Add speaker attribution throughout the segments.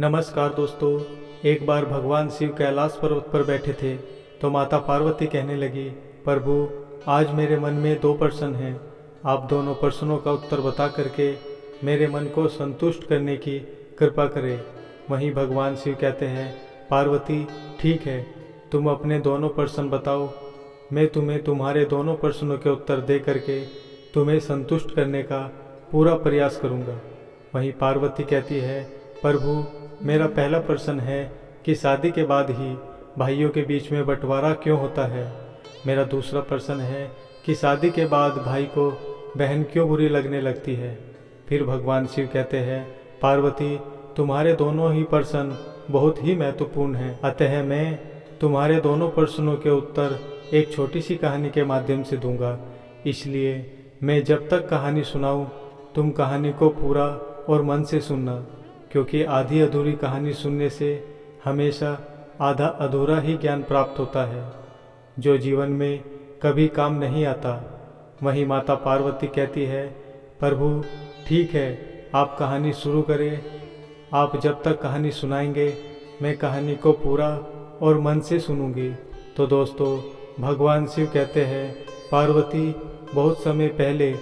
Speaker 1: नमस्कार दोस्तों। एक बार भगवान शिव कैलाश पर्वत पर बैठे थे तो माता पार्वती कहने लगी, प्रभु आज मेरे मन में दो प्रश्न हैं। आप दोनों प्रश्नों का उत्तर बता करके मेरे मन को संतुष्ट करने की कृपा करें। वहीं भगवान शिव कहते हैं, पार्वती ठीक है, तुम अपने दोनों प्रश्न बताओ, मैं तुम्हें तुम्हारे दोनों प्रश्नों के उत्तर दे करके तुम्हें संतुष्ट करने का पूरा प्रयास करूँगा। वहीं पार्वती कहती है, प्रभु मेरा पहला प्रश्न है कि शादी के बाद ही भाइयों के बीच में बंटवारा क्यों होता है। मेरा दूसरा प्रश्न है कि शादी के बाद भाई को बहन क्यों बुरी लगने लगती है। फिर भगवान शिव कहते हैं, पार्वती तुम्हारे दोनों ही प्रश्न बहुत ही महत्वपूर्ण हैं, अतः मैं तुम्हारे दोनों प्रश्नों के उत्तर एक छोटी सी कहानी के माध्यम से दूंगा। इसलिए मैं जब तक कहानी सुनाऊं तुम कहानी को पूरा और मन से सुनना, क्योंकि आधी अधूरी कहानी सुनने से हमेशा आधा अधूरा ही ज्ञान प्राप्त होता है जो जीवन में कभी काम नहीं आता। वहीं माता पार्वती कहती है, प्रभु ठीक है, आप कहानी शुरू करें। आप जब तक कहानी सुनाएंगे मैं कहानी को पूरा और मन से सुनूंगी। तो दोस्तों भगवान शिव कहते हैं, पार्वती बहुत समय पहले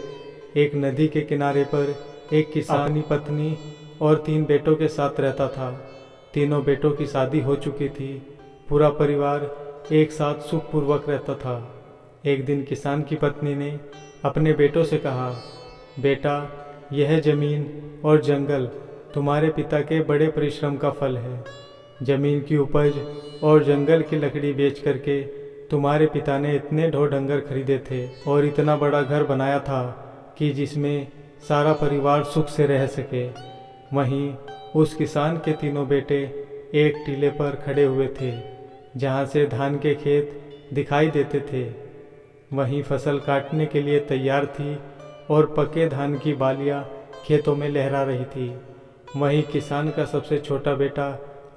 Speaker 1: एक नदी के किनारे पर एक किसान अपनी पत्नी और 3 बेटों के साथ रहता था। तीनों बेटों की शादी हो चुकी थी। पूरा परिवार एक साथ सुखपूर्वक रहता था। एक दिन किसान की पत्नी ने अपने बेटों से कहा, बेटा यह जमीन और जंगल तुम्हारे पिता के बड़े परिश्रम का फल है। जमीन की उपज और जंगल की लकड़ी बेच करके तुम्हारे पिता ने इतने ढोर डंगर खरीदे थे और इतना बड़ा घर बनाया था कि जिसमें सारा परिवार सुख से रह सके। वहीं उस किसान के तीनों बेटे एक टीले पर खड़े हुए थे जहां से धान के खेत दिखाई देते थे। वहीं फसल काटने के लिए तैयार थी और पके धान की बालियां खेतों में लहरा रही थी। वहीं किसान का सबसे छोटा बेटा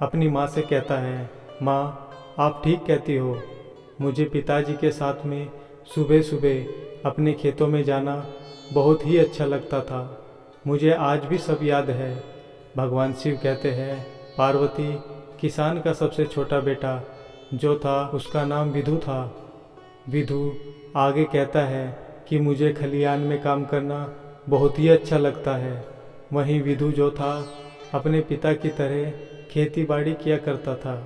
Speaker 1: अपनी माँ से कहता है, माँ आप ठीक कहती हो, मुझे पिताजी के साथ में सुबह सुबह अपने खेतों में जाना बहुत ही अच्छा लगता था। मुझे आज भी सब याद है। भगवान शिव कहते हैं, पार्वती किसान का सबसे छोटा बेटा जो था उसका नाम विधु था। विधु आगे कहता है कि मुझे खलियान में काम करना बहुत ही अच्छा लगता है। वहीं विधु जो था अपने पिता की तरह खेती बाड़ी किया करता था।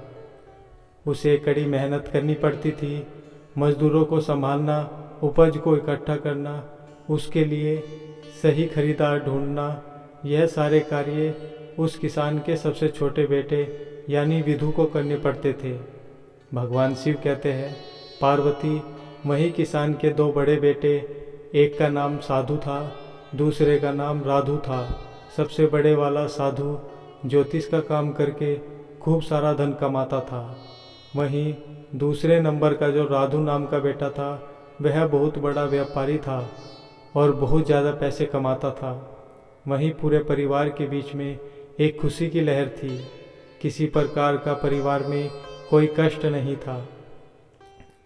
Speaker 1: उसे कड़ी मेहनत करनी पड़ती थी, मजदूरों को संभालना, उपज को इकट्ठा करना, उसके लिए सही खरीदार ढूंढना, यह सारे कार्य उस किसान के सबसे छोटे बेटे यानी विधु को करने पड़ते थे। भगवान शिव कहते हैं, पार्वती वही किसान के 2 बड़े बेटे, एक का नाम साधु था, दूसरे का नाम राधु था। सबसे बड़े वाला साधु ज्योतिष का काम करके खूब सारा धन कमाता था। वहीं दूसरे नंबर का जो राधु नाम का बेटा था वह बहुत बड़ा व्यापारी था और बहुत ज़्यादा पैसे कमाता था। वहीं पूरे परिवार के बीच में एक खुशी की लहर थी। किसी प्रकार का परिवार में कोई कष्ट नहीं था।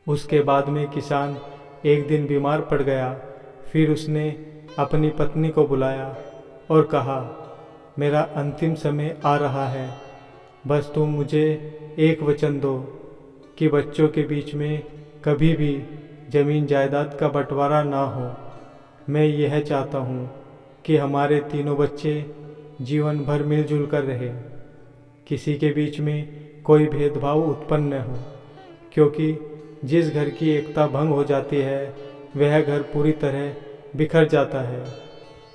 Speaker 1: उसके बाद में किसान एक दिन बीमार पड़ गया। फिर उसने अपनी पत्नी को बुलाया और कहा, मेरा अंतिम समय आ रहा है, बस तुम मुझे एक वचन दो कि बच्चों के बीच में कभी भी जमीन जायदाद का बंटवारा ना हो। मैं यह चाहता हूँ कि हमारे तीनों बच्चे जीवन भर मिलजुल कर रहे, किसी के बीच में कोई भेदभाव उत्पन्न न हो, क्योंकि जिस घर की एकता भंग हो जाती है वह घर पूरी तरह बिखर जाता है।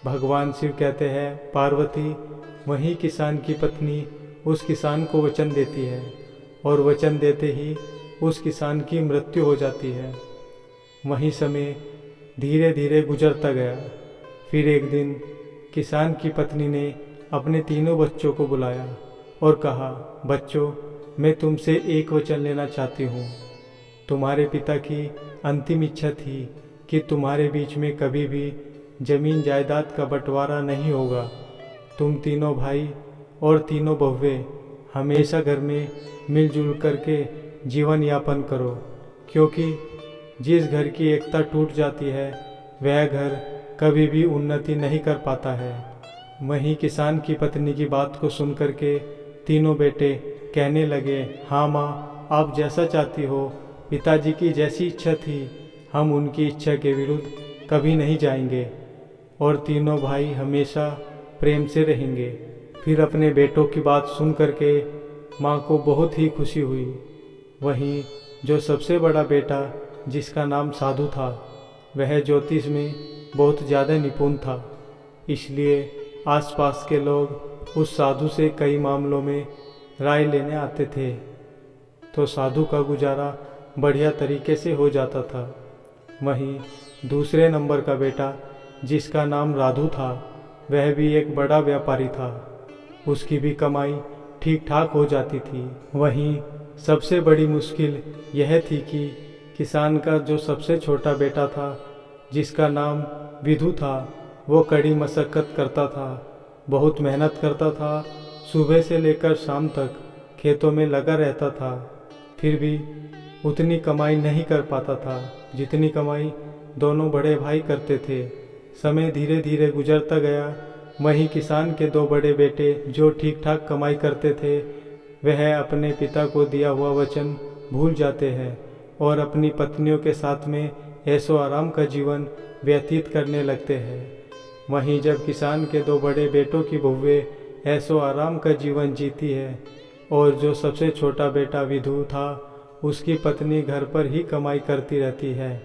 Speaker 1: भगवान शिव कहते हैं, पार्वती वही किसान की पत्नी उस किसान को वचन देती है और वचन देते ही उस किसान की मृत्यु हो जाती है। वही समय धीरे धीरे गुजरता गया। फिर एक दिन किसान की पत्नी ने अपने तीनों बच्चों को बुलाया और कहा, बच्चों मैं तुमसे एक वचन लेना चाहती हूँ। तुम्हारे पिता की अंतिम इच्छा थी कि तुम्हारे बीच में कभी भी जमीन जायदाद का बंटवारा नहीं होगा। तुम तीनों भाई और तीनों बहुएं हमेशा घर में मिलजुल करके जीवन यापन करो, क्योंकि जिस घर की एकता टूट जाती है वह घर कभी भी उन्नति नहीं कर पाता है। वहीं किसान की पत्नी की बात को सुन करके तीनों बेटे कहने लगे, हाँ माँ, आप जैसा चाहती हो, पिताजी की जैसी इच्छा थी, हम उनकी इच्छा के विरुद्ध कभी नहीं जाएंगे और तीनों भाई हमेशा प्रेम से रहेंगे। फिर अपने बेटों की बात सुन करके माँ को बहुत ही खुशी हुई। वहीं जो सबसे बड़ा बेटा, जिसका नाम साधु था, वह ज्योतिष में बहुत ज़्यादा निपुण था, इसलिए आसपास के लोग उस साधु से कई मामलों में राय लेने आते थे, तो साधु का गुजारा बढ़िया तरीके से हो जाता था। वहीं दूसरे नंबर का बेटा, जिसका नाम राधु था, वह भी एक बड़ा व्यापारी था, उसकी भी कमाई ठीक ठाक हो जाती थी। वहीं सबसे बड़ी मुश्किल यह थी कि किसान का जो सबसे छोटा बेटा था, जिसका नाम विधु था, वो कड़ी मशक्क़त करता था, बहुत मेहनत करता था, सुबह से लेकर शाम तक खेतों में लगा रहता था, फिर भी उतनी कमाई नहीं कर पाता था जितनी कमाई दोनों बड़े भाई करते थे। समय धीरे धीरे गुजरता गया। वहीं किसान के दो बड़े बेटे, जो ठीक ठाक कमाई करते थे, वह अपने पिता को दिया हुआ वचन भूल जाते हैं और अपनी पत्नियों के साथ में ऐशो आराम का जीवन व्यतीत करने लगते हैं। वहीं जब किसान के दो बड़े बेटों की बहुएं ऐशो आराम का जीवन जीती है और जो सबसे छोटा बेटा विधु था, उसकी पत्नी घर पर ही कमाई करती रहती है,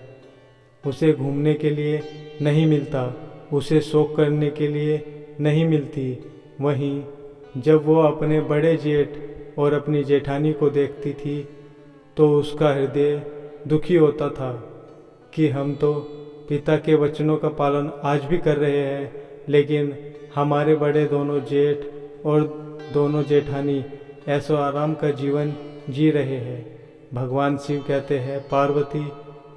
Speaker 1: उसे घूमने के लिए नहीं मिलता, उसे शौक करने के लिए नहीं मिलती। वहीं जब वो अपने बड़े जेठ और अपनी जेठानी को देखती थी तो उसका हृदय दुखी होता था कि हम तो पिता के वचनों का पालन आज भी कर रहे हैं, लेकिन हमारे बड़े दोनों जेठ और दोनों जेठानी ऐशो आराम का जीवन जी रहे हैं। भगवान शिव कहते हैं, पार्वती,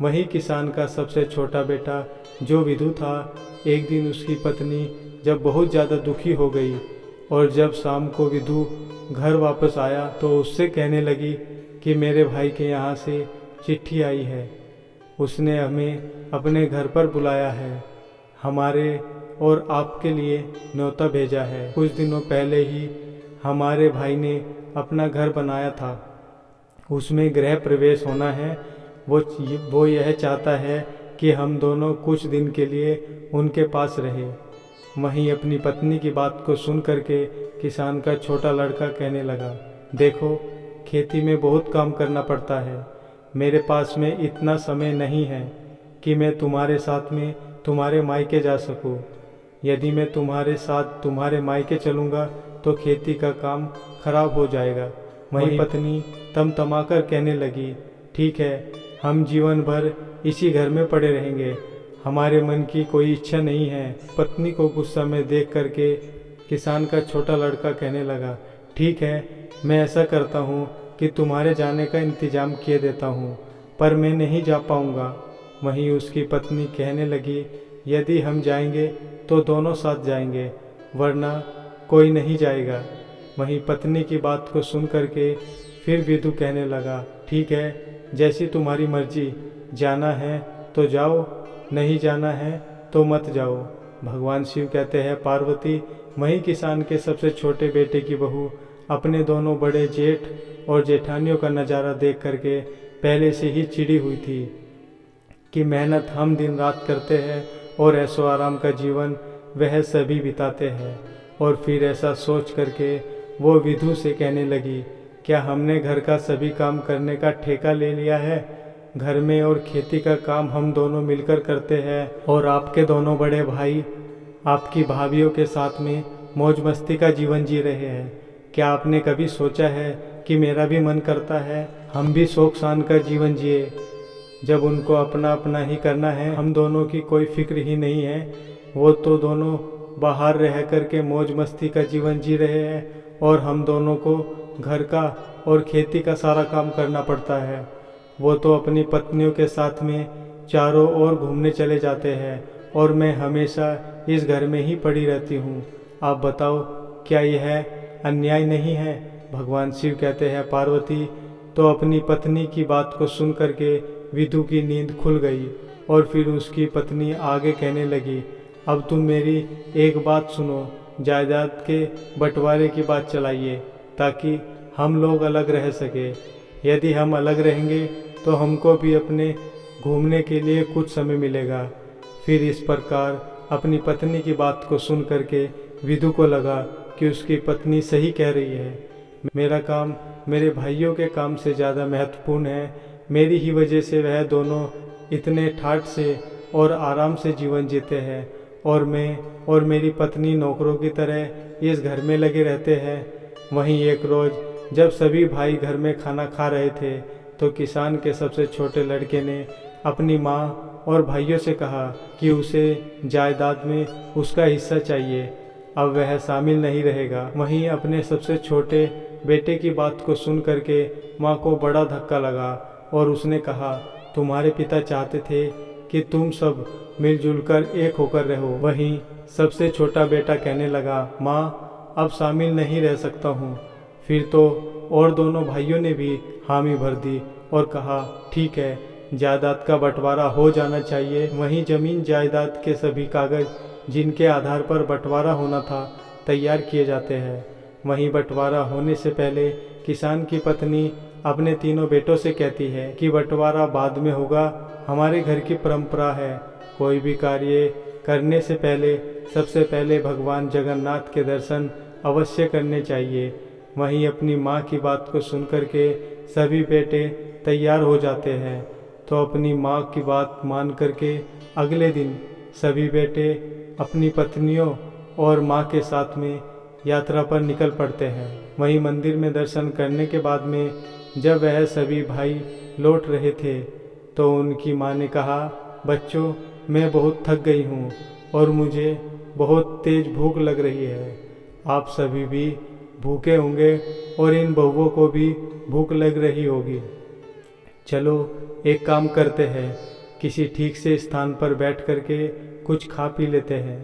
Speaker 1: वही किसान का सबसे छोटा बेटा जो विधु था, एक दिन उसकी पत्नी जब बहुत ज़्यादा दुखी हो गई और जब शाम को विधु घर वापस आया तो उससे कहने लगी कि मेरे भाई के यहाँ से चिट्ठी आई है, उसने हमें अपने घर पर बुलाया है, हमारे और आपके लिए न्योता भेजा है। कुछ दिनों पहले ही हमारे भाई ने अपना घर बनाया था, उसमें गृह प्रवेश होना है। वो यह चाहता है कि हम दोनों कुछ दिन के लिए उनके पास रहे। वहीं अपनी पत्नी की बात को सुन करके किसान का छोटा लड़का कहने लगा, देखो, खेती में बहुत काम करना पड़ता है, मेरे पास में इतना समय नहीं है कि मैं तुम्हारे साथ में तुम्हारे मायके जा सकूं। यदि मैं तुम्हारे साथ तुम्हारे मायके चलूँगा तो खेती का काम खराब हो जाएगा। वहीं पत्नी तमतमाकर कहने लगी, ठीक है, हम जीवन भर इसी घर में पड़े रहेंगे, हमारे मन की कोई इच्छा नहीं है। पत्नी को गुस्सा में देख करके किसान का छोटा लड़का कहने लगा, ठीक है, मैं ऐसा करता हूँ कि तुम्हारे जाने का इंतज़ाम किए देता हूँ, पर मैं नहीं जा पाऊँगा। वहीं उसकी पत्नी कहने लगी, यदि हम जाएंगे तो दोनों साथ जाएंगे, वरना कोई नहीं जाएगा। वहीं पत्नी की बात को सुन करके फिर विधु कहने लगा, ठीक है, जैसी तुम्हारी मर्जी, जाना है तो जाओ, नहीं जाना है तो मत जाओ। भगवान शिव कहते हैं, पार्वती, वहीं किसान के सबसे छोटे बेटे की बहू अपने दोनों बड़े जेठ और जेठानियों का नज़ारा देख करके पहले से ही चिड़ी हुई थी कि मेहनत हम दिन रात करते हैं और ऐशो आराम का जीवन वह सभी बिताते हैं। और फिर ऐसा सोच करके वो विधु से कहने लगी, क्या हमने घर का सभी काम करने का ठेका ले लिया है? घर में और खेती का काम हम दोनों मिलकर करते हैं और आपके दोनों बड़े भाई आपकी भाभीयों के साथ में मौज मस्ती का जीवन जी रहे हैं। क्या आपने कभी सोचा है कि मेरा भी मन करता है हम भी शौक शान का जीवन जिए? जब उनको अपना अपना ही करना है, हम दोनों की कोई फिक्र ही नहीं है, वो तो दोनों बाहर रह कर के मौज मस्ती का जीवन जी रहे हैं और हम दोनों को घर का और खेती का सारा काम करना पड़ता है। वो तो अपनी पत्नियों के साथ में चारों ओर घूमने चले जाते हैं और मैं हमेशा इस घर में ही पड़ी रहती हूँ। आप बताओ, क्या यह अन्याय नहीं है? भगवान शिव कहते हैं, पार्वती, तो अपनी पत्नी की बात को सुन करके विधु की नींद खुल गई और फिर उसकी पत्नी आगे कहने लगी, अब तुम मेरी एक बात सुनो, जायदाद के बंटवारे की बात चलाइए। ताकि हम लोग अलग रह सके। यदि हम अलग रहेंगे तो हमको भी अपने घूमने के लिए कुछ समय मिलेगा। फिर इस प्रकार अपनी पत्नी की बात को सुन करके विदु को लगा कि उसकी पत्नी सही कह रही है। मेरा काम मेरे भाइयों के काम से ज़्यादा महत्वपूर्ण है। मेरी ही वजह से वह दोनों इतने ठाठ से और आराम से जीवन जीते हैं और मैं और मेरी पत्नी नौकरों की तरह इस घर में लगे रहते हैं। वहीं एक रोज़ जब सभी भाई घर में खाना खा रहे थे तो किसान के सबसे छोटे लड़के ने अपनी माँ और भाइयों से कहा कि उसे जायदाद में उसका हिस्सा चाहिए, अब वह शामिल नहीं रहेगा। वहीं अपने सबसे छोटे बेटे की बात को सुन करके माँ को बड़ा धक्का लगा और उसने कहा, तुम्हारे पिता चाहते थे कि तुम सब मिलजुल कर एक होकर रहो। वहीं सबसे छोटा बेटा कहने लगा, माँ अब शामिल नहीं रह सकता हूँ। फिर तो और दोनों भाइयों ने भी हामी भर दी और कहा, ठीक है, जायदाद का बंटवारा हो जाना चाहिए। वहीं जमीन जायदाद के सभी कागज जिनके आधार पर बंटवारा होना था तैयार किए जाते हैं। वहीं बंटवारा होने से पहले किसान की पत्नी अपने तीनों बेटों से कहती है कि बंटवारा बाद में होगा। हमारे घर की परंपरा है, कोई भी कार्य करने से पहले सबसे पहले भगवान जगन्नाथ के दर्शन अवश्य करने चाहिए। वहीं अपनी माँ की बात को सुनकर के सभी बेटे तैयार हो जाते हैं तो अपनी माँ की बात मान करके अगले दिन सभी बेटे अपनी पत्नियों और माँ के साथ में यात्रा पर निकल पड़ते हैं। वहीं मंदिर में दर्शन करने के बाद में जब वह सभी भाई लौट रहे थे तो उनकी माँ ने कहा, बच्चों मैं बहुत थक गई हूँ और मुझे बहुत तेज भूख लग रही है। आप सभी भी भूखे होंगे और इन बहुओं को भी भूख लग रही होगी। चलो एक काम करते हैं, किसी ठीक से स्थान पर बैठ करके कुछ खा पी लेते हैं।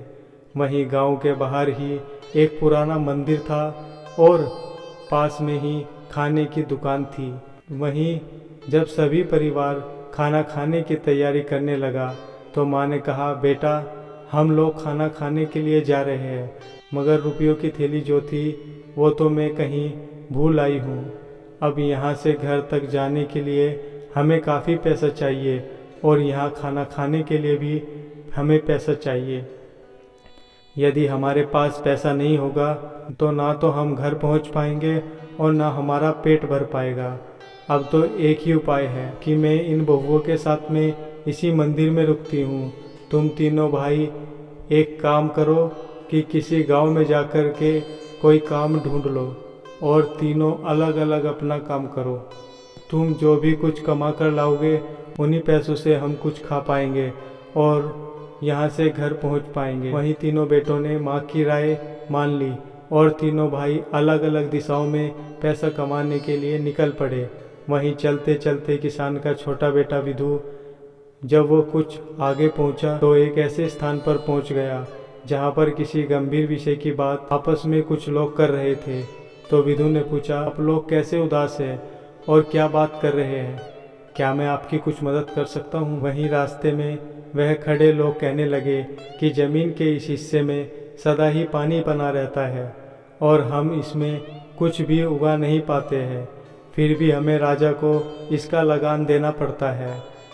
Speaker 1: वहीं गांव के बाहर ही एक पुराना मंदिर था और पास में ही खाने की दुकान थी। वहीं जब सभी परिवार खाना खाने की तैयारी करने लगा तो माँ ने कहा, बेटा हम लोग खाना खाने के लिए जा रहे हैं, मगर रुपयों की थैली जो थी वो तो मैं कहीं भूल आई हूँ। अब यहाँ से घर तक जाने के लिए हमें काफ़ी पैसा चाहिए और यहाँ खाना खाने के लिए भी हमें पैसा चाहिए। यदि हमारे पास पैसा नहीं होगा तो ना तो हम घर पहुँच पाएंगे और ना हमारा पेट भर पाएगा। अब तो एक ही उपाय है कि मैं इन बहुओं के साथ में इसी मंदिर में रुकती हूँ। तुम तीनों भाई एक काम करो कि किसी गांव में जाकर के कोई काम ढूंढ लो और तीनों अलग अलग अपना काम करो। तुम जो भी कुछ कमा कर लाओगे उन्हीं पैसों से हम कुछ खा पाएंगे और यहाँ से घर पहुँच पाएंगे। वहीं तीनों बेटों ने माँ की राय मान ली और तीनों भाई अलग अलग दिशाओं में पैसा कमाने के लिए निकल पड़े। वहीं चलते चलते किसान का छोटा बेटा विदु जब वो कुछ आगे पहुंचा तो एक ऐसे स्थान पर पहुंच गया जहां पर किसी गंभीर विषय की बात आपस में कुछ लोग कर रहे थे। तो विदु ने पूछा, आप लोग कैसे उदास हैं और क्या बात कर रहे हैं? क्या मैं आपकी कुछ मदद कर सकता हूं? वहीं रास्ते में वह खड़े लोग कहने लगे कि जमीन के इस हिस्से में सदा ही पानी बना रहता है और हम इसमें कुछ भी उगा नहीं पाते हैं, फिर भी हमें राजा को इसका लगान देना पड़ता है।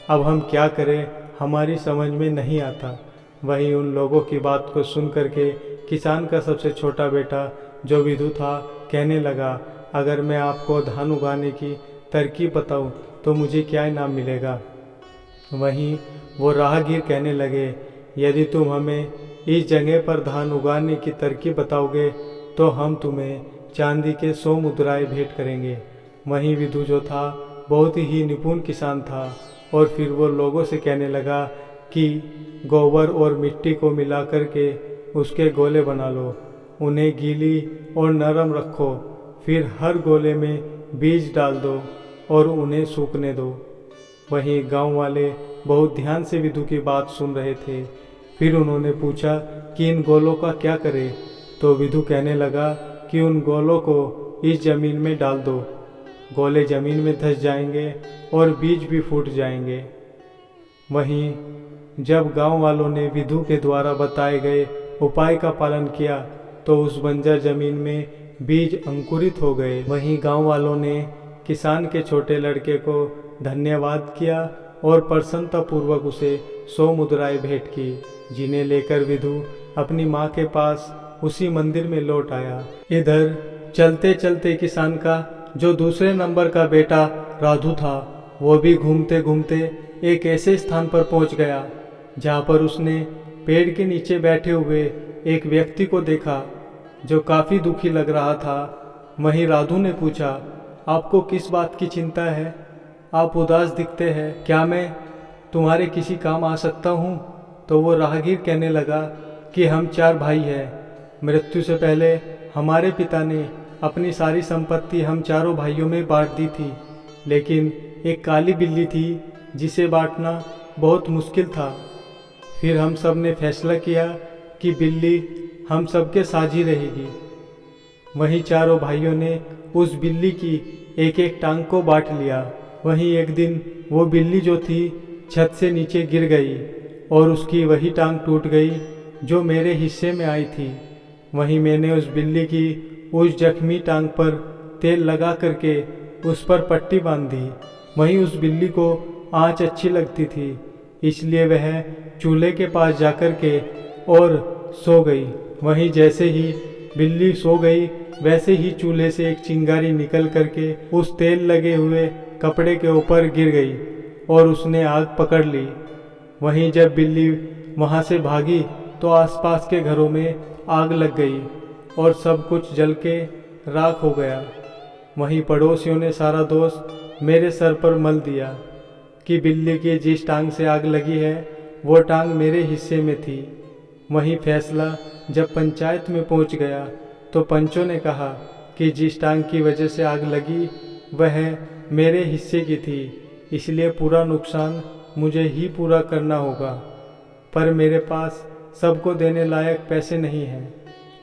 Speaker 1: अब हम क्या करें, हमारी समझ में नहीं आता। वहीं उन लोगों की बात को सुन करके किसान का सबसे छोटा बेटा जो विदु था कहने लगा, अगर मैं आपको धान उगाने की तरकीब बताऊं तो मुझे क्या इनाम मिलेगा? वहीं वो राहगीर कहने लगे, यदि तुम हमें इस जगह पर धान उगाने की तरकीब बताओगे तो हम तुम्हें चांदी के 100 मुद्राएं भेंट करेंगे। वहीं विदु जो था बहुत ही निपुण किसान था और फिर वो लोगों से कहने लगा कि गोबर और मिट्टी को मिला करके उसके गोले बना लो, उन्हें गीली और नरम रखो, फिर हर गोले में बीज डाल दो और उन्हें सूखने दो। वहीं गांव वाले बहुत ध्यान से विदु की बात सुन रहे थे। फिर उन्होंने पूछा कि इन गोलों का क्या करें? तो विदु कहने लगा कि उन गोलों को इस जमीन में डाल दो, गोले जमीन में धंस जाएंगे और बीज भी फूट जाएंगे। वहीं जब गांव वालों ने विदु के द्वारा बताए गए उपाय का पालन किया तो उस बंजर जमीन में बीज अंकुरित हो गए। वहीं गांव वालों ने किसान के छोटे लड़के को धन्यवाद किया और प्रसन्नतापूर्वक उसे 100 मुद्राएं भेंट की, जिन्हें लेकर विधु अपनी माँ के पास उसी मंदिर में लौट आया। इधर चलते चलते किसान का जो दूसरे नंबर का बेटा राधु था, वो भी घूमते घूमते एक ऐसे स्थान पर पहुंच गया जहां पर उसने पेड़ के नीचे बैठे हुए एक व्यक्ति को देखा जो काफ़ी दुखी लग रहा था। वहीं राधु ने पूछा, आपको किस बात की चिंता है? आप उदास दिखते हैं, क्या मैं तुम्हारे किसी काम आ सकता हूँ? तो वो राहगीर कहने लगा कि हम 4 भाई हैं। मृत्यु से पहले हमारे पिता ने अपनी सारी संपत्ति हम चारों भाइयों में बांट दी थी, लेकिन एक काली बिल्ली थी जिसे बांटना बहुत मुश्किल था। फिर हम सब ने फैसला किया कि बिल्ली हम सबके साथ ही रहेगी। वहीं चारों भाइयों ने उस बिल्ली की एक एक टांग को बांट लिया। वहीं एक दिन वो बिल्ली जो थी छत से नीचे गिर गई और उसकी वही टांग टूट गई जो मेरे हिस्से में आई थी। वहीं मैंने उस बिल्ली की उस जख्मी टांग पर तेल लगा करके उस पर पट्टी बांध दी। वहीं उस बिल्ली को आँच अच्छी लगती थी, इसलिए वह चूल्हे के पास जाकर के और सो गई। वहीं जैसे ही बिल्ली सो गई, वैसे ही चूल्हे से एक चिंगारी निकल करके उस तेल लगे हुए कपड़े के ऊपर गिर गई और उसने आग पकड़ ली। वहीं जब बिल्ली वहां से भागी तो आसपास के घरों में आग लग गई और सब कुछ जल के राख हो गया। वहीं पड़ोसियों ने सारा दोष मेरे सर पर मल दिया कि बिल्ली की जिस टांग से आग लगी है वो टांग मेरे हिस्से में थी। वहीं फैसला जब पंचायत में पहुंच गया तो पंचों ने कहा कि जिस टांग की वजह से आग लगी वह मेरे हिस्से की थी, इसलिए पूरा नुकसान मुझे ही पूरा करना होगा। पर मेरे पास सबको देने लायक पैसे नहीं हैं।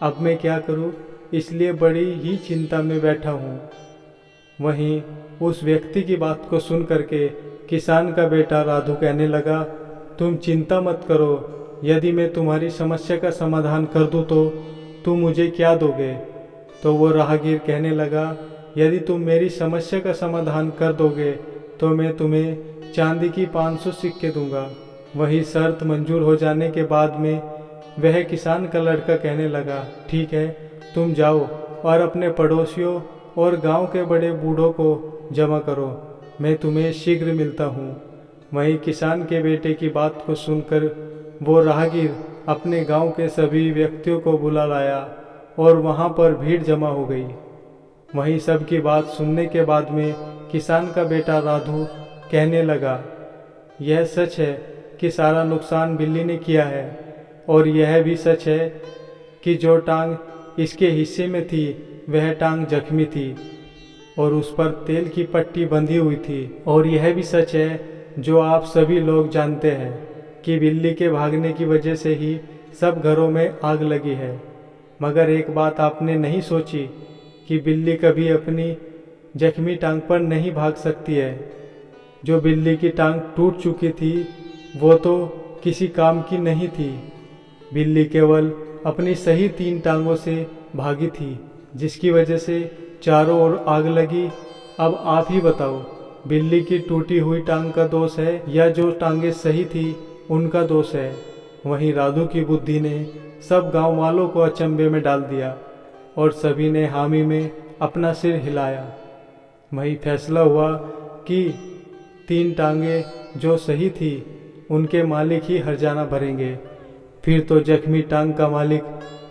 Speaker 1: अब मैं क्या करूं, इसलिए बड़ी ही चिंता में बैठा हूं। वहीं उस व्यक्ति की बात को सुन करके किसान का बेटा राधु कहने लगा, तुम चिंता मत करो, यदि मैं तुम्हारी समस्या का समाधान कर दूं तो तुम मुझे क्या दोगे? तो वो राहगीर कहने लगा, यदि तुम मेरी समस्या का समाधान कर दोगे तो मैं तुम्हें चांदी की 500 सिक्के दूंगा। वही शर्त मंजूर हो जाने के बाद में वह किसान का लड़का कहने लगा, ठीक है, तुम जाओ और अपने पड़ोसियों और गांव के बड़े बूढ़ों को जमा करो, मैं तुम्हें शीघ्र मिलता हूँ। वहीं किसान के बेटे की बात को सुनकर वो राहगीर अपने गांव के सभी व्यक्तियों को बुला लाया और वहां पर भीड़ जमा हो गई। वहीं सब की बात सुनने के बाद में किसान का बेटा राधु कहने लगा, यह सच है कि सारा नुकसान बिल्ली ने किया है, और यह भी सच है कि जो टांग इसके हिस्से में थी वह टांग जख्मी थी और उस पर तेल की पट्टी बंधी हुई थी। और यह भी सच है जो आप सभी लोग जानते हैं कि बिल्ली के भागने की वजह से ही सब घरों में आग लगी है। मगर एक बात आपने नहीं सोची कि बिल्ली कभी अपनी जख्मी टांग पर नहीं भाग सकती है। जो बिल्ली की टांग टूट चुकी थी वो तो किसी काम की नहीं थी। बिल्ली केवल अपनी सही 3 टांगों से भागी थी, जिसकी वजह से चारों ओर आग लगी। अब आप ही बताओ, बिल्ली की टूटी हुई टांग का दोष है या जो टांगें सही थी उनका दोष है? वहीं राधु की बुद्धि ने सब गांव वालों को अचंभे में डाल दिया और सभी ने हामी में अपना सिर हिलाया। वहीं फैसला हुआ कि 3 टांगें जो सही थी उनके मालिक ही हर्जाना भरेंगे। फिर तो जख्मी टांग का मालिक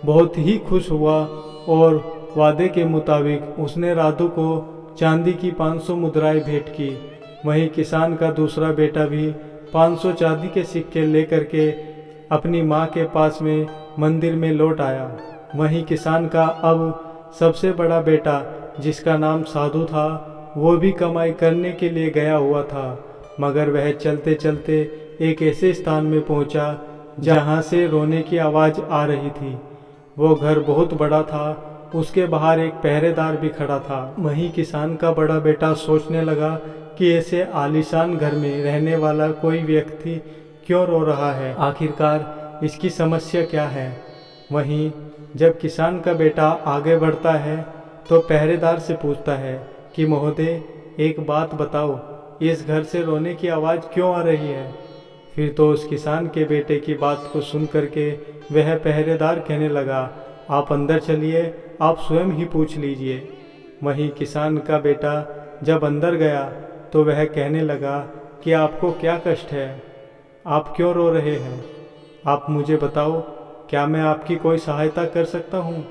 Speaker 1: बहुत ही खुश हुआ और वादे के मुताबिक उसने राधु को चांदी की 500 मुद्राएं भेंट की। वहीं किसान का दूसरा बेटा भी 500 चांदी के सिक्के लेकर के अपनी माँ के पास में मंदिर में लौट आया। वहीं किसान का अब सबसे बड़ा बेटा, जिसका नाम साधु था, वो भी कमाई करने के लिए गया हुआ था, मगर वह चलते चलते एक ऐसे स्थान में पहुंचा जहां से रोने की आवाज़ आ रही थी। वो घर बहुत बड़ा था, उसके बाहर एक पहरेदार भी खड़ा था। वहीं किसान का बड़ा बेटा सोचने लगा कि ऐसे आलीशान घर में रहने वाला कोई व्यक्ति क्यों रो रहा है, आखिरकार इसकी समस्या क्या है। वहीं जब किसान का बेटा आगे बढ़ता है तो पहरेदार से पूछता है कि महोदय, एक बात बताओ, इस घर से रोने की आवाज़ क्यों आ रही है? फिर तो उस किसान के बेटे की बात को सुन करके वह पहरेदार कहने लगा, आप अंदर चलिए, आप स्वयं ही पूछ लीजिए। वहीं किसान का बेटा जब अंदर गया तो वह कहने लगा कि आपको क्या कष्ट है, आप क्यों रो रहे हैं? आप मुझे बताओ, क्या मैं आपकी कोई सहायता कर सकता हूँ?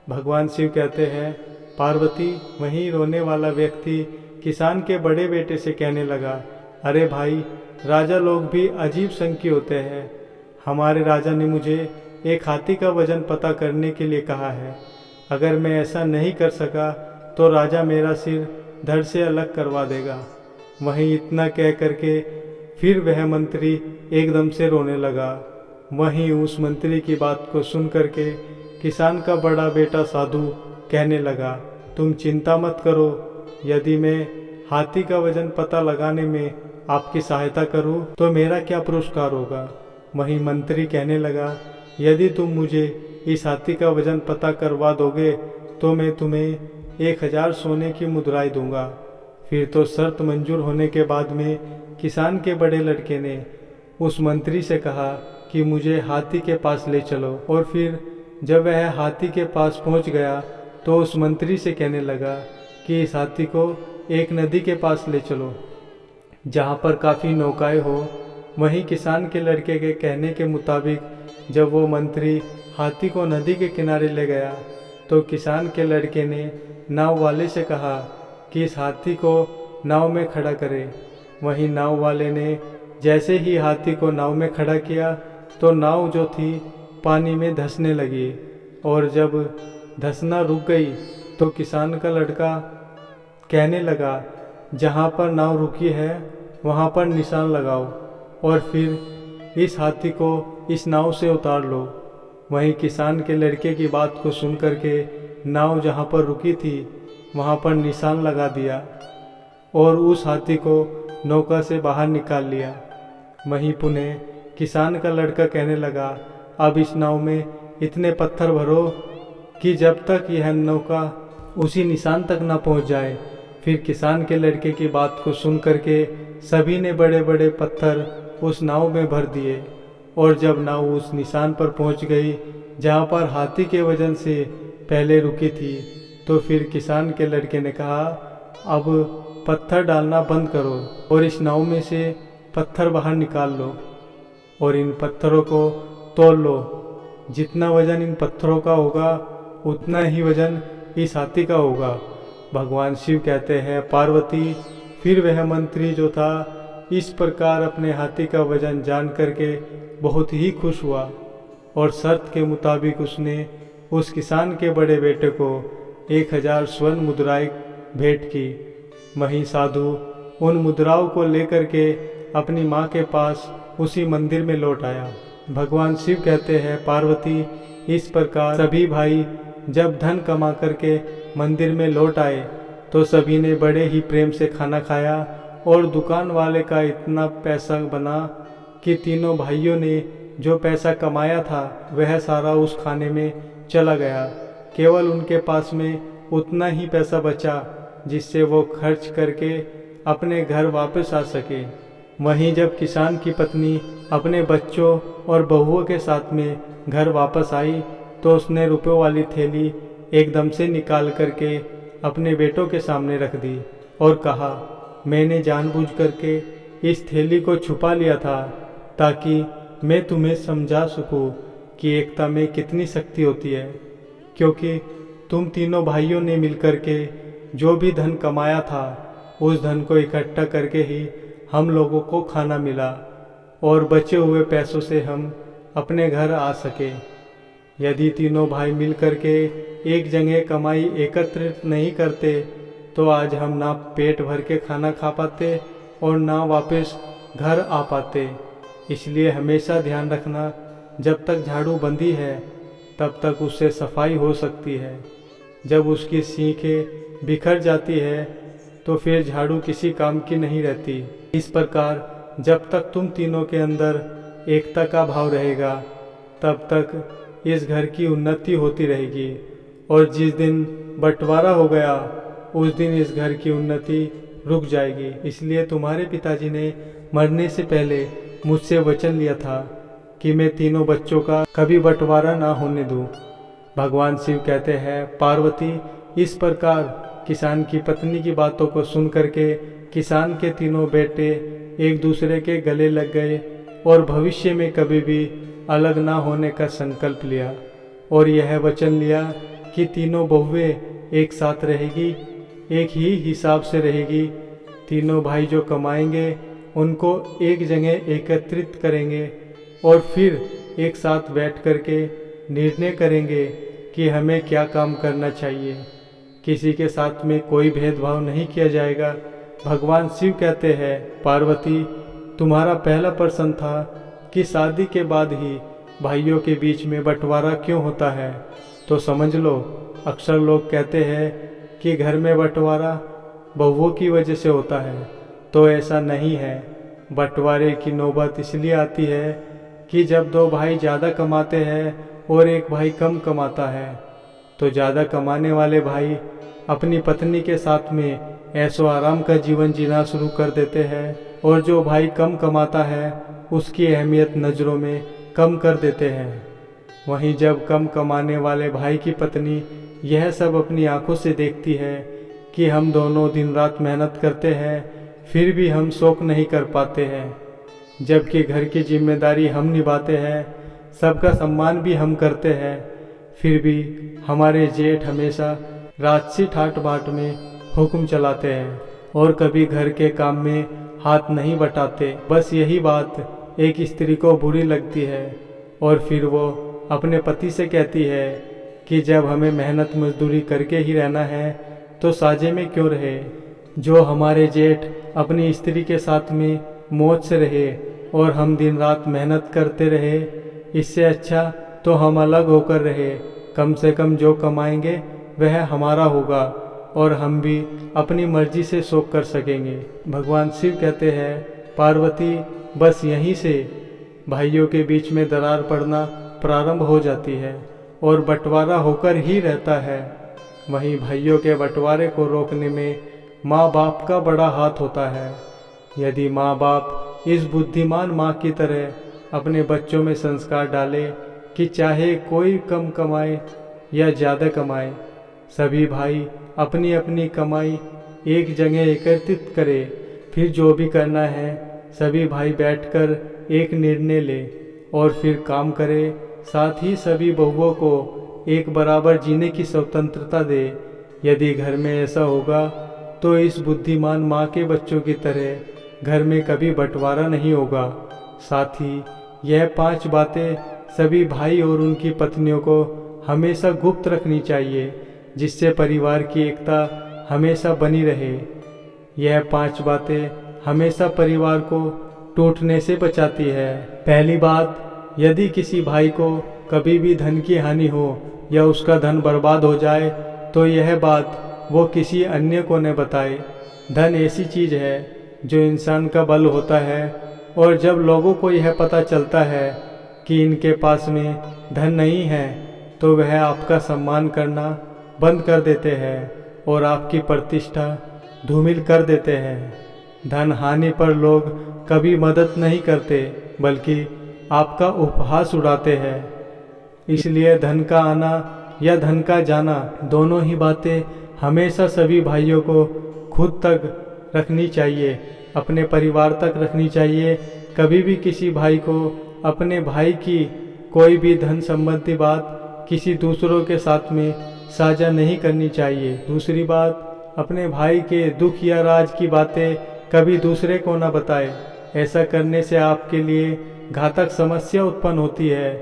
Speaker 1: भगवान शिव कहते हैं, पार्वती, वहीं रोने वाला व्यक्ति किसान के बड़े बेटे से कहने लगा, अरे भाई, राजा लोग भी अजीब संगी होते हैं। हमारे राजा ने मुझे एक हाथी का वजन पता करने के लिए कहा है। अगर मैं ऐसा नहीं कर सका तो राजा मेरा सिर धड़ से अलग करवा देगा। वहीं इतना कह करके फिर वह मंत्री एकदम से रोने लगा। वहीं उस मंत्री की बात को सुन करके किसान का बड़ा बेटा साधु कहने लगा, तुम चिंता मत करो, यदि मैं हाथी का वजन पता लगाने में आपकी सहायता करूं तो मेरा क्या पुरस्कार होगा? वहीं मंत्री कहने लगा, यदि तुम मुझे इस हाथी का वजन पता करवा दोगे तो मैं तुम्हें 1000 सोने की मुद्राएं दूंगा। फिर तो शर्त मंजूर होने के बाद में किसान के बड़े लड़के ने उस मंत्री से कहा कि मुझे हाथी के पास ले चलो। और फिर जब वह हाथी के पास पहुंच गया तो उस मंत्री से कहने लगा कि इस हाथी को एक नदी के पास ले चलो जहां पर काफ़ी नौकाएं हो। वहीं किसान के लड़के के कहने के मुताबिक जब वो मंत्री हाथी को नदी के किनारे ले गया तो किसान के लड़के ने नाव वाले से कहा कि इस हाथी को नाव में खड़ा करे। वहीं नाव वाले ने जैसे ही हाथी को नाव में खड़ा किया तो नाव जो थी पानी में धंसने लगी, और जब धंसना रुक गई तो किसान का लड़का कहने लगा, जहाँ पर नाव रुकी है वहाँ पर निशान लगाओ और फिर इस हाथी को इस नाव से उतार लो। वहीं किसान के लड़के की बात को सुन करके नाव जहाँ पर रुकी थी वहाँ पर निशान लगा दिया और उस हाथी को नौका से बाहर निकाल लिया। वहीं पुनः किसान का लड़का कहने लगा, अब इस नाव में इतने पत्थर भरो कि जब तक यह नौका उसी निशान तक न पहुँच जाए। फिर किसान के लड़के की बात को सुन करके सभी ने बड़े बड़े पत्थर उस नाव में भर दिए, और जब नाव उस निशान पर पहुंच गई जहां पर हाथी के वजन से पहले रुकी थी, तो फिर किसान के लड़के ने कहा, अब पत्थर डालना बंद करो और इस नाव में से पत्थर बाहर निकाल लो और इन पत्थरों को तोल लो। जितना वजन इन पत्थरों का होगा उतना ही वजन इस हाथी का होगा। भगवान शिव कहते हैं, पार्वती, फिर वह मंत्री जो था इस प्रकार अपने हाथी का वजन जान करके बहुत ही खुश हुआ और शर्त के मुताबिक उसने उस किसान के बड़े बेटे को 1000 स्वर्ण मुद्राएं भेंट की। वहीं साधु उन मुद्राओं को लेकर के अपनी माँ के पास उसी मंदिर में लौट आया। भगवान शिव कहते हैं, पार्वती, इस प्रकार सभी भाई जब धन कमा करके मंदिर में लौट आए तो सभी ने बड़े ही प्रेम से खाना खाया और दुकान वाले का इतना पैसा बना कि तीनों भाइयों ने जो पैसा कमाया था वह सारा उस खाने में चला गया। केवल उनके पास में उतना ही पैसा बचा जिससे वो खर्च करके अपने घर वापस आ सके। वहीं जब किसान की पत्नी अपने बच्चों और बहुओं के साथ में घर वापस आई तो उसने रुपयों वाली थैली एकदम से निकाल करके अपने बेटों के सामने रख दी और कहा, मैंने जानबूझ करके इस थैली को छुपा लिया था ताकि मैं तुम्हें समझा सकूं कि एकता में कितनी शक्ति होती है, क्योंकि तुम तीनों भाइयों ने मिलकर के जो भी धन कमाया था उस धन को इकट्ठा करके ही हम लोगों को खाना मिला और बचे हुए पैसों से हम अपने घर आ सके। यदि तीनों भाई मिलकर के एक जगह कमाई एकत्रित नहीं करते तो आज हम ना पेट भर के खाना खा पाते और ना वापस घर आ पाते। इसलिए हमेशा ध्यान रखना, जब तक झाड़ू बंधी है तब तक उससे सफाई हो सकती है। जब उसकी सीखें बिखर जाती है तो फिर झाड़ू किसी काम की नहीं रहती। इस प्रकार जब तक तुम तीनों के अंदर एकता का भाव रहेगा तब तक इस घर की उन्नति होती रहेगी, और जिस दिन बंटवारा हो गया उस दिन इस घर की उन्नति रुक जाएगी। इसलिए तुम्हारे पिताजी ने मरने से पहले मुझसे वचन लिया था कि मैं तीनों बच्चों का कभी बंटवारा ना होने दूं। भगवान शिव कहते हैं, पार्वती इस प्रकार किसान की पत्नी की बातों को सुन करके किसान के तीनों बेटे एक दूसरे के गले लग गए और भविष्य में कभी भी अलग ना होने का संकल्प लिया, और यह वचन लिया कि तीनों बहुएं एक साथ रहेगी, एक ही हिसाब से रहेगी। तीनों भाई जो कमाएंगे उनको एक जगह एकत्रित करेंगे और फिर एक साथ बैठ करके निर्णय करेंगे कि हमें क्या काम करना चाहिए। किसी के साथ में कोई भेदभाव नहीं किया जाएगा। भगवान शिव कहते हैं, पार्वती तुम्हारा पहला प्रश्न था कि शादी के बाद ही भाइयों के बीच में बंटवारा क्यों होता है, तो समझ लो, अक्सर लोग कहते हैं कि घर में बंटवारा बहुओं की वजह से होता है, तो ऐसा नहीं है। बंटवारे की नौबत इसलिए आती है कि जब दो भाई ज़्यादा कमाते हैं और एक भाई कम कमाता है, तो ज़्यादा कमाने वाले भाई अपनी पत्नी के साथ में ऐशो आराम का जीवन जीना शुरू कर देते हैं, और जो भाई कम कमाता है उसकी अहमियत नज़रों में कम कर देते हैं। वहीं जब कम कमाने वाले भाई की पत्नी यह सब अपनी आंखों से देखती है कि हम दोनों दिन रात मेहनत करते हैं फिर भी हम शौक नहीं कर पाते हैं, जबकि घर की जिम्मेदारी हम निभाते हैं, सबका सम्मान भी हम करते हैं, फिर भी हमारे जेठ हमेशा राजसी ठाट बाट में हुक्म चलाते हैं और कभी घर के काम में हाथ नहीं बटाते। बस यही बात एक स्त्री को बुरी लगती है और फिर वो अपने पति से कहती है कि जब हमें मेहनत मजदूरी करके ही रहना है तो साझे में क्यों रहे। जो हमारे जेठ अपनी स्त्री के साथ में मौज से रहे और हम दिन रात मेहनत करते रहे, इससे अच्छा तो हम अलग होकर रहे। कम से कम जो कमाएंगे वह हमारा होगा और हम भी अपनी मर्जी से शौक कर सकेंगे। भगवान शिव कहते हैं, पार्वती बस यहीं से भाइयों के बीच में दरार पड़ना प्रारंभ हो जाती है और बंटवारा होकर ही रहता है। वहीं भाइयों के बंटवारे को रोकने में माँ बाप का बड़ा हाथ होता है। यदि माँ बाप इस बुद्धिमान माँ की तरह अपने बच्चों में संस्कार डाले कि चाहे कोई कम कमाए या ज़्यादा कमाए, सभी भाई अपनी अपनी कमाई एक जगह एकत्रित करे, फिर जो भी करना है सभी भाई बैठकर एक निर्णय ले और फिर काम करे, साथ ही सभी बहुओं को एक बराबर जीने की स्वतंत्रता दे। यदि घर में ऐसा होगा तो इस बुद्धिमान माँ के बच्चों की तरह घर में कभी बंटवारा नहीं होगा। साथ ही यह 5 बातें सभी भाई और उनकी पत्नियों को हमेशा गुप्त रखनी चाहिए, जिससे परिवार की एकता हमेशा बनी रहे। यह 5 बातें हमेशा परिवार को टूटने से बचाती है। पहली बात, यदि किसी भाई को कभी भी धन की हानि हो या उसका धन बर्बाद हो जाए तो यह बात वो किसी अन्य को न बताए। धन ऐसी चीज़ है जो इंसान का बल होता है, और जब लोगों को यह पता चलता है कि इनके पास में धन नहीं है तो वह आपका सम्मान करना बंद कर देते हैं और आपकी प्रतिष्ठा धूमिल कर देते हैं। धन हानि पर लोग कभी मदद नहीं करते बल्कि आपका उपहास उड़ाते हैं। इसलिए धन का आना या धन का जाना दोनों ही बातें हमेशा सभी भाइयों को खुद तक रखनी चाहिए, अपने परिवार तक रखनी चाहिए। कभी भी किसी भाई को अपने भाई की कोई भी धन संबंधी बात किसी दूसरों के साथ में साझा नहीं करनी चाहिए। दूसरी बात, अपने भाई के दुख या राज की बातें कभी दूसरे को न बताए। ऐसा करने से आपके लिए घातक समस्या उत्पन्न होती है,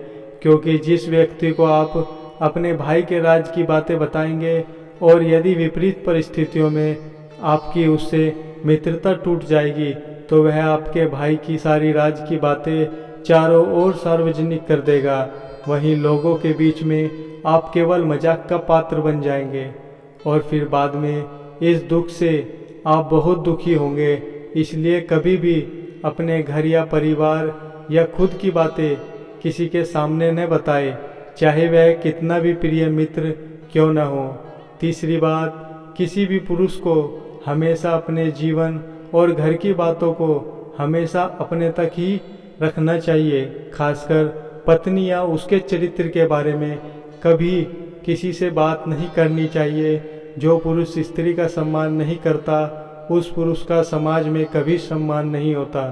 Speaker 1: क्योंकि जिस व्यक्ति को आप अपने भाई के राज की बातें बताएंगे और यदि विपरीत परिस्थितियों में आपकी उससे मित्रता टूट जाएगी तो वह आपके भाई की सारी राज की बातें चारों ओर सार्वजनिक कर देगा। वहीं लोगों के बीच में आप केवल मजाक का पात्र बन जाएंगे और फिर बाद में इस दुख से आप बहुत दुखी होंगे। इसलिए कभी भी अपने घर या परिवार या खुद की बातें किसी के सामने न बताएं। चाहे वह कितना भी प्रिय मित्र क्यों न हो। तीसरी बात, किसी भी पुरुष को हमेशा अपने जीवन और घर की बातों को हमेशा अपने तक ही रखना चाहिए। खासकर पत्नी या उसके चरित्र के बारे में कभी किसी से बात नहीं करनी चाहिए। जो पुरुष स्त्री का सम्मान नहीं करता, उस पुरुष का समाज में कभी सम्मान नहीं होता।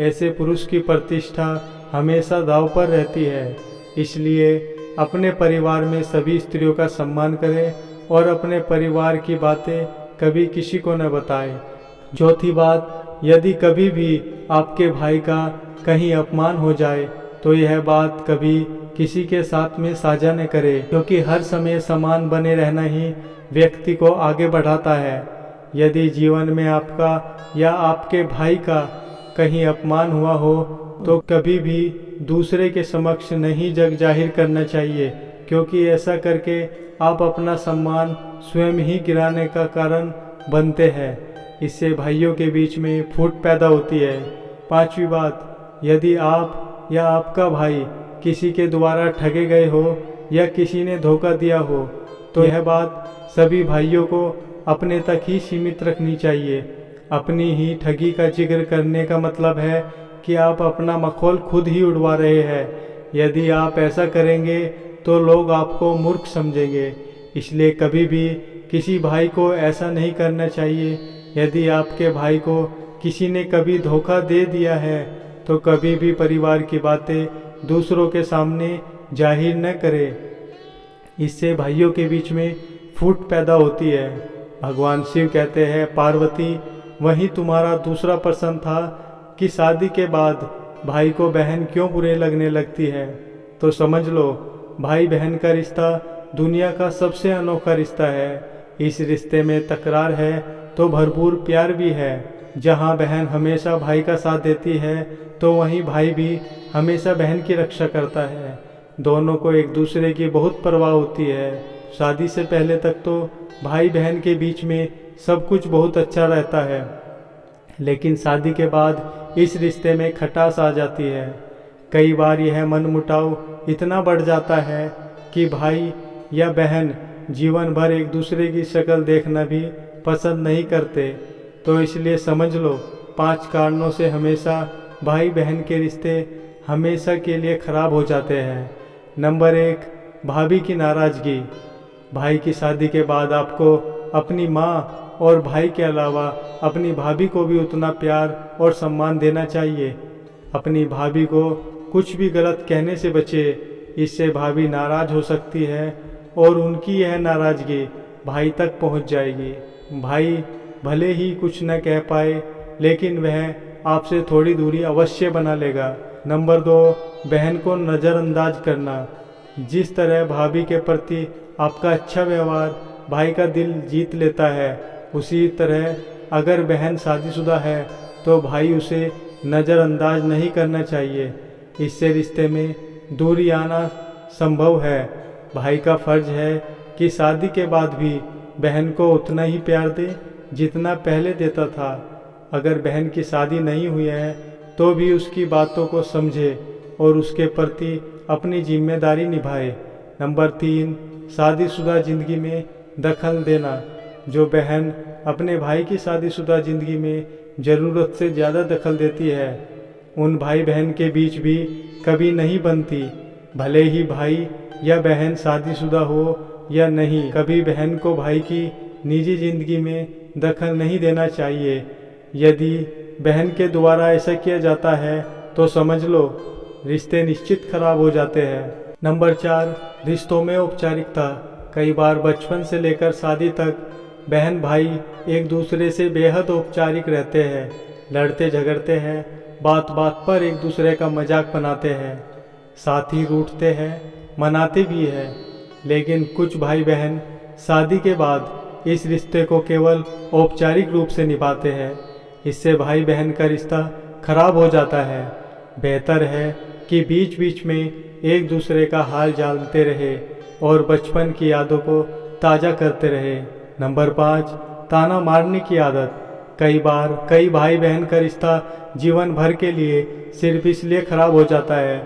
Speaker 1: ऐसे पुरुष की प्रतिष्ठा हमेशा दांव पर रहती है। इसलिए अपने परिवार में सभी स्त्रियों का सम्मान करें और अपने परिवार की बातें कभी किसी को न बताएं। चौथी बात, यदि कभी भी आपके भाई का कहीं अपमान हो जाए तो यह बात कभी किसी के साथ में साझा न करें, क्योंकि हर समय समान बने रहना ही व्यक्ति को आगे बढ़ाता है। यदि जीवन में आपका या आपके भाई का कहीं अपमान हुआ हो तो कभी भी दूसरे के समक्ष नहीं जग जाहिर करना चाहिए, क्योंकि ऐसा करके आप अपना सम्मान स्वयं ही गिराने का कारण बनते हैं। इससे भाइयों के बीच में फूट पैदा होती है। पांचवी बात, यदि आप या आपका भाई किसी के द्वारा ठगे गए हो या किसी ने धोखा दिया हो तो यह बात सभी भाइयों को अपने तक ही सीमित रखनी चाहिए। अपनी ही ठगी का जिक्र करने का मतलब है कि आप अपना मखौल खुद ही उड़वा रहे हैं। यदि आप ऐसा करेंगे तो लोग आपको मूर्ख समझेंगे। इसलिए कभी भी किसी भाई को ऐसा नहीं करना चाहिए। यदि आपके भाई को किसी ने कभी धोखा दे दिया है तो कभी भी परिवार की बातें दूसरों के सामने जाहिर न करें। इससे भाइयों के बीच में फूट पैदा होती है। भगवान शिव कहते हैं, पार्वती वही तुम्हारा दूसरा प्रश्न था कि शादी के बाद भाई को बहन क्यों बुरे लगने लगती है। तो समझ लो, भाई बहन का रिश्ता दुनिया का सबसे अनोखा रिश्ता है। इस रिश्ते में तकरार है तो भरपूर प्यार भी है। जहाँ बहन हमेशा भाई का साथ देती है तो वहीं भाई भी हमेशा बहन की रक्षा करता है। दोनों को एक दूसरे की बहुत परवाह होती है। शादी से पहले तक तो भाई बहन के बीच में सब कुछ बहुत अच्छा रहता है, लेकिन शादी के बाद इस रिश्ते में खटास आ जाती है। कई बार यह मनमुटाव इतना बढ़ जाता है कि भाई या बहन जीवन भर एक दूसरे की शक्ल देखना भी पसंद नहीं करते। तो इसलिए समझ लो, 5 कारणों से हमेशा भाई बहन के रिश्ते हमेशा के लिए खराब हो जाते हैं। नंबर 1, भाभी की नाराज़गी। भाई की शादी के बाद आपको अपनी माँ और भाई के अलावा अपनी भाभी को भी उतना प्यार और सम्मान देना चाहिए। अपनी भाभी को कुछ भी गलत कहने से बचे, इससे भाभी नाराज़ हो सकती है और उनकी यह नाराज़गी भाई तक पहुंच जाएगी। भाई भले ही कुछ न कह पाए, लेकिन वह आपसे थोड़ी दूरी अवश्य बना लेगा। नंबर 2, बहन को नज़रअंदाज करना। जिस तरह भाभी के प्रति आपका अच्छा व्यवहार भाई का दिल जीत लेता है, उसी तरह अगर बहन शादीशुदा है तो भाई उसे नज़रअंदाज नहीं करना चाहिए। इससे रिश्ते में दूरी आना संभव है। भाई का फर्ज है कि शादी के बाद भी बहन को उतना ही प्यार दे जितना पहले देता था। अगर बहन की शादी नहीं हुई है तो भी उसकी बातों को समझे और उसके प्रति अपनी जिम्मेदारी निभाए। नंबर 3, शादीशुदा ज़िंदगी में दखल देना। जो बहन अपने भाई की शादीशुदा ज़िंदगी में ज़रूरत से ज़्यादा दखल देती है, उन भाई बहन के बीच भी कभी नहीं बनती। भले ही भाई या बहन शादीशुदा हो या नहीं, कभी बहन को भाई की निजी ज़िंदगी में दखल नहीं देना चाहिए। यदि बहन के द्वारा ऐसा किया जाता है तो समझ लो, रिश्ते निश्चित खराब हो जाते हैं। नंबर 4, रिश्तों में औपचारिकता। कई बार बचपन से लेकर शादी तक बहन भाई एक दूसरे से बेहद औपचारिक रहते हैं, लड़ते झगड़ते हैं, बात बात पर एक दूसरे का मजाक बनाते हैं, साथ ही रूठते हैं, मनाते भी हैं। लेकिन कुछ भाई बहन शादी के बाद इस रिश्ते को केवल औपचारिक रूप से निभाते हैं। इससे भाई बहन का रिश्ता खराब हो जाता है। बेहतर है कि बीच बीच में एक दूसरे का हाल जानते रहे और बचपन की यादों को ताज़ा करते रहे। नंबर 5, ताना मारने की आदत। कई बार कई भाई बहन का रिश्ता जीवन भर के लिए सिर्फ इसलिए खराब हो जाता है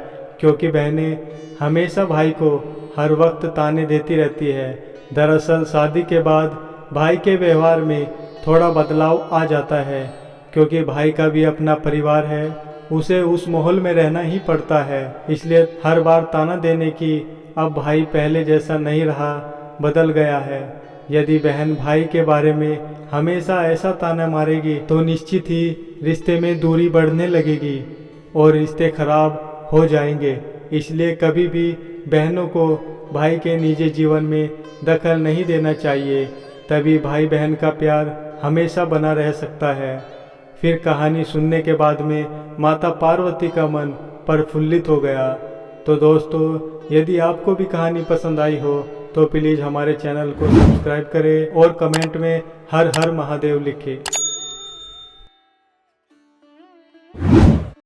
Speaker 1: क्योंकि बहनें हमेशा भाई को हर वक्त ताने देती रहती है। दरअसल शादी के बाद भाई के व्यवहार में थोड़ा बदलाव आ जाता है, क्योंकि भाई का भी अपना परिवार है, उसे उस माहौल में रहना ही पड़ता है। इसलिए हर बार ताना देने की अब भाई पहले जैसा नहीं रहा, बदल गया है। यदि बहन भाई के बारे में हमेशा ऐसा ताना मारेगी तो निश्चित ही रिश्ते में दूरी बढ़ने लगेगी और रिश्ते खराब हो जाएंगे। इसलिए कभी भी बहनों को भाई के निजी जीवन में दखल नहीं देना चाहिए, तभी भाई बहन का प्यार हमेशा बना रह सकता है। फिर कहानी सुनने के बाद में माता पार्वती का मन प्रफुल्लित हो गया। तो दोस्तों, यदि आपको भी कहानी पसंद आई हो तो प्लीज़ हमारे चैनल को सब्सक्राइब करें और कमेंट में हर हर महादेव लिखें।